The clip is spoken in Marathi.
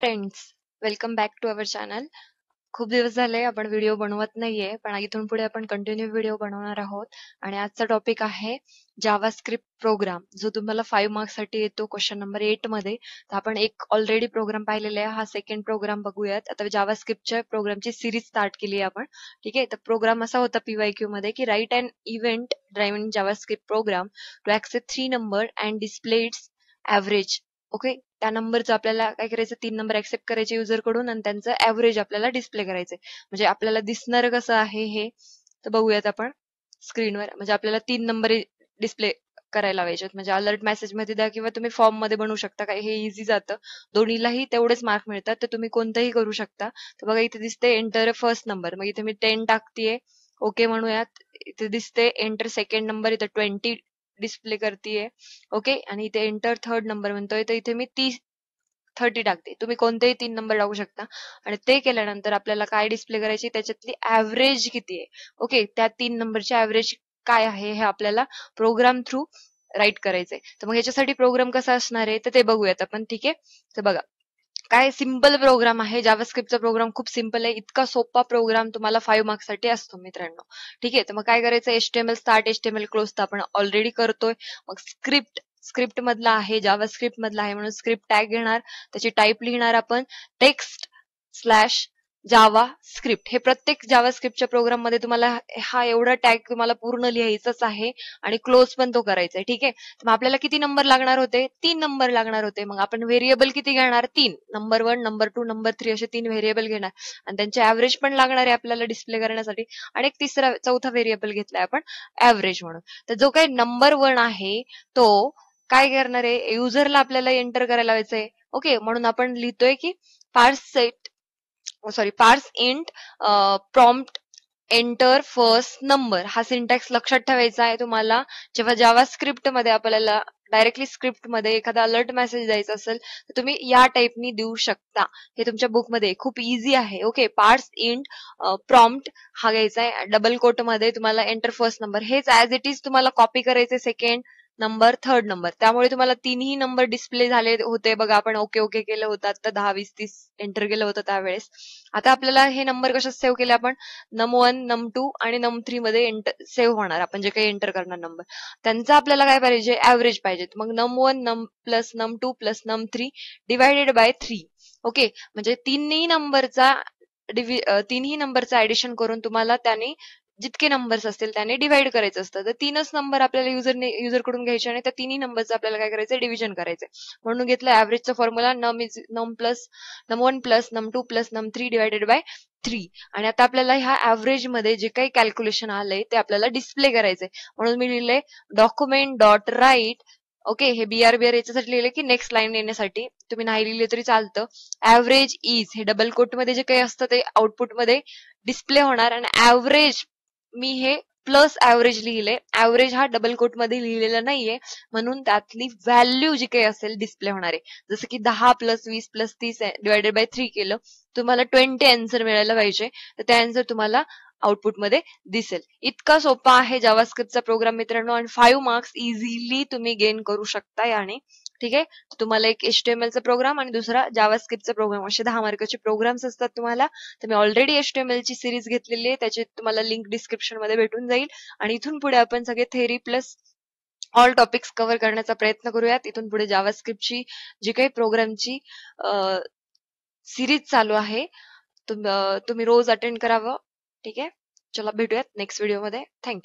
Friends, welcome back to our channel. खूप दिवस झाले आपण व्हिडिओ बनवत नाहीये, पण इथून पुढे आपण कंटिन्यू व्हिडिओ बनवणार आहोत. आणि आजचा टॉपिक आहे जावास्क्रिप्ट प्रोग्राम, जो तुम्हाला 5 मार्क्स साठी येतो क्वेश्चन नंबर 8 मध्ये. तर आपण एक ऑलरेडी प्रोग्राम पाहिलेला आहे, हा सेकंड प्रोग्राम बघूयात. आता जावास्क्रिप्टच्या प्रोग्रामची सिरीज स्टार्ट केली आहे आपण. ठीक आहे, तर प्रोग्राम असा होता पीवायक्यू मध्ये की write and event driving JavaScript program to accept 3 number and display its average. Okay, त्या नंबरचं आपल्याला काय करायचं, 3 नंबर ऍक्सेप्ट करायचे युजर कडून आणि त्यांचं ऍव्हरेज आपल्याला डिस्प्ले करायचंय. म्हणजे आपल्याला दिसणार कसं आहे हे तर बघूयात आपण स्क्रीनवर. म्हणजे आपल्याला 3 नंबर डिस्प्ले करायला लावायचे. म्हणजे अलर्ट मेसेज मध्ये द्या किंवा तुम्ही फॉर्म मध्ये बनवू शकता. काय हे इझी जातं, दोन्हीलाही तेवढेच मार्क मिळतात, तर तुम्ही कोणतंही करू शकता. तर बघा इथे दिसते एंटर फर्स्ट नंबर, मग इथे मी 10 टाकतेय, ओके म्हणूयात. इथे दिसते एंटर सेकंड नंबर, इथे 20 डिस्प्ले करतेय, ओके. आणि इथे एंटर थर्ड नंबर म्हणतोय, तर इथे मी 30 टाकते. तुम्ही कोणतेही 3 नंबर टाकू शकता. आणि ते केल्यानंतर आपल्याला काय डिस्प्ले करायची, त्याच्यातली ऍव्हरेज किती आहे, ओके. त्या 3 नंबरची ऍव्हरेज काय आहे हे आपल्याला प्रोग्राम थ्रू राईट करायचंय. तर मग ह्याच्यासाठी प्रोग्राम कसा असणार आहे तर ते बघूयात आपण. ठीक आहे, तर बघा काय सिंपल प्रोग्राम आहे. जावास्क्रिप्टचा प्रोग्राम खूप सिंपल आहे. इतका सोपा प्रोग्राम तुम्हाला 5 मार्क्स साठी असतो मित्रांनो. ठीक आहे, तर मग काय करायचं, एचटीएमएल स्टार्ट एचटीएमएल क्लोज तर आपण ऑलरेडी करतोय. मग स्क्रिप्ट मधला आहे, जावास्क्रिप्ट मधला आहे, म्हणून स्क्रिप्ट टॅग घेणार, त्याची टाईप लिहिणार आपण टेक्स्ट स्लॅश जावा स्क्रिप्ट. हे प्रत्येक जावास्क्रिप्टच्या प्रोग्राम मध्ये तुम्हाला हा एवढा टॅग तुम्हाला पूर्ण लिहायचाच आहे आणि क्लोज पण तो करायचा आहे. ठीक आहे, मग आपल्याला किती नंबर लागणार होते, 3 नंबर लागणार होते. मग आपण व्हेरिएबल किती घेणार, 3. नंबर 1, नंबर 2, नंबर 3 असे 3 व्हेरिएबल घेणार आणि त्यांचे ऍव्हरेज पण लागणार आहे आपल्याला डिस्प्ले करण्यासाठी. आणि एक चौथा व्हेरिएबल घेतलाय आपण ऍव्हरेज म्हणून. तर जो काही नंबर 1 आहे तो काय करणार आहे, युजरला आपल्याला एंटर करायला लावायचंय. ओके, म्हणून आपण लिहितोय की पार्स int prompt enter first number. हा सिंटॅक्स लक्षात ठेवायचा आहे तुम्हाला. जेव्हा जावास्क्रिप्ट मध्ये आपल्याला डायरेक्टली स्क्रिप्ट मध्ये एखादा अलर्ट मेसेज द्यायचा असेल तर तुम्ही या टाईपनी देऊ शकता. हे तुमच्या बुकमध्ये खूप इझी आहे. ओके, पार्स इंट प्रॉम्प्ट हा घ्यायचा आहे, डबल कोट मध्ये तुम्हाला एंटर फर्स्ट नंबर. हेच ऍज इट इज तुम्हाला कॉपी करायचे सेकंड नंबर थर्ड नंबर. त्यामुळे तुम्हाला 3ही नंबर डिस्प्ले झाले होते बघा. आपण ओके ओके केलं होतं, आता 10 20 30 एंटर केलं होतं त्यावेळेस. आता आपल्याला हे नंबर कशात सेव्ह केले आपण, num1 num2 आणि num3 मध्ये सेव्ह होणार. आपण जे काही एंटर करणार नंबर त्यांचा आपल्याला काय पाहिजे, ऍव्हरेज पाहिजे. मग num1 num plus num2 plus num3 divided by 3. Okay, म्हणजे तिन्ही नंबरचा ऍडिशन करून तुम्हाला त्याने जितके नंबर्स असतील त्याने डिवाइड करायचं असतं. तर 3च नंबर आपल्याला युजर कडून घ्यायचे आणि त्या तिन्ही नंबरचं आपल्याला काय करायचं, डिव्हिजन करायचं. म्हणून घेतलं ऍव्हरेजचा formula num1 plus num2 plus num3 divided by 3. आणि आता आपल्याला ह्या ऍव्हरेज मध्ये जे काही कॅल्क्युलेशन आलंय ते आपल्याला डिस्प्ले करायचंय. म्हणून मी लिहिलंय डॉक्युमेंट डॉट राईट. ओके, हे बीआर याच्यासाठी लिहिले की नेक्स्ट लाईन येण्यासाठी. तुम्ही नाही लिहिले तरी चालतं. ऍव्हरेज इज, हे डबल कोट मध्ये जे काही असतं ते आउटपुट मध्ये डिस्प्ले होणार. आणि ऍव्हरेज मी हे प्लस ऍव्हरेज लिहिले, ऍव्हरेज हा डबल कोट मध्ये लिहिलेला नाहीये, म्हणून त्यातली व्हॅल्यू जी काही असेल डिस्प्ले होणार आहे. जसं की 10 प्लस 20 प्लस 30 डिवायडेड बाय 3 केलं, तुम्हाला 20 आन्सर मिळायला पाहिजे. तर ते आन्सर तुम्हाला आउटपुट मध्ये दिसेल. इतका सोपा आहे जावास्क्रिप्टचा प्रोग्राम मित्रांनो, आणि 5 मार्क्स इझिली तुम्ही गेन करू शकता याने. ठीक आहे, तुम्हाला एक HTML चा प्रोग्राम आणि दुसरा जावास्क्रिप्टचा प्रोग्राम, असे 10 मार्काचे प्रोग्राम्स असतात तुम्हाला. तर मी ऑलरेडी HTML ची सिरीज घेतलेली आहे, त्याची तुम्हाला लिंक डिस्क्रिप्शन मध्ये भेटून जाईल. आणि इथून पुढे आपण सगळे theory plus all topics cover करण्याचा प्रयत्न करूयात. इथून पुढे जावास्क्रिप्टची जी काही प्रोग्रामची सिरीज चालू आहे तुम्ही रोज अटेंड करावं. ठीक आहे, चला भेटूयात नेक्स्ट व्हिडिओ मध्ये. थँक्यू.